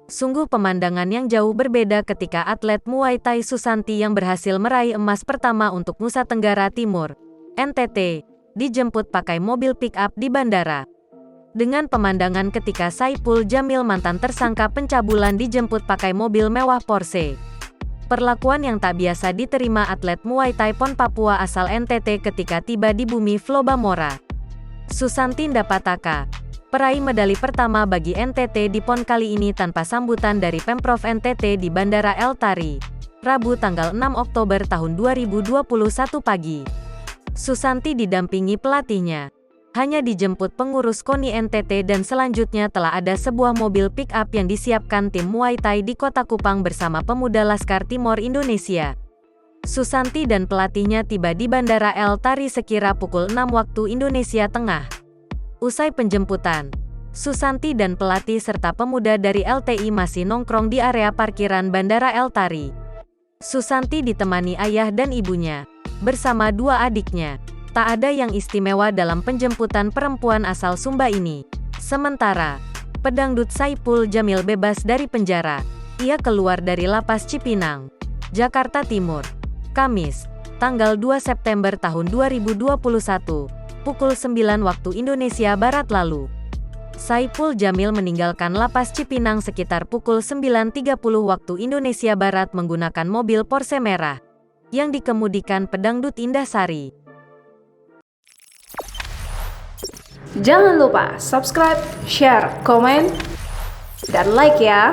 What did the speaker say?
Sungguh pemandangan yang jauh berbeda ketika atlet Muay Thai Susanti yang berhasil meraih emas pertama untuk Nusa Tenggara Timur, NTT, dijemput pakai mobil pick-up di bandara. Dengan pemandangan ketika Saipul Jamil mantan tersangka pencabulan dijemput pakai mobil mewah Porsche. Perlakuan yang tak biasa diterima atlet Muay Thai PON Papua asal NTT ketika tiba di bumi Flobamora. Susanti Ndapataka, peraih medali pertama bagi NTT di PON kali ini tanpa sambutan dari Pemprov NTT di Bandara El Tari, Rabu tanggal 6 Oktober tahun 2021 pagi. Susanti didampingi pelatihnya. Hanya dijemput pengurus KONI NTT dan selanjutnya telah ada sebuah mobil pick-up yang disiapkan tim Muay Thai di Kota Kupang bersama pemuda Laskar Timor Indonesia. Susanti dan pelatihnya tiba di Bandara El Tari sekira pukul 6 waktu Indonesia Tengah. Usai penjemputan, Susanti dan pelatih serta pemuda dari LTI masih nongkrong di area parkiran Bandara El Tari. Susanti ditemani ayah dan ibunya, bersama dua adiknya. Tak ada yang istimewa dalam penjemputan perempuan asal Sumba ini. Sementara, pedangdut Saipul Jamil bebas dari penjara. Ia keluar dari Lapas Cipinang, Jakarta Timur, Kamis, tanggal 2 September tahun 2021, pukul 9 waktu Indonesia Barat lalu. Saipul Jamil meninggalkan Lapas Cipinang sekitar pukul 9.30 waktu Indonesia Barat menggunakan mobil Porsche merah, yang dikemudikan pedangdut Indah Sari. Jangan lupa subscribe, share, komen, dan like ya!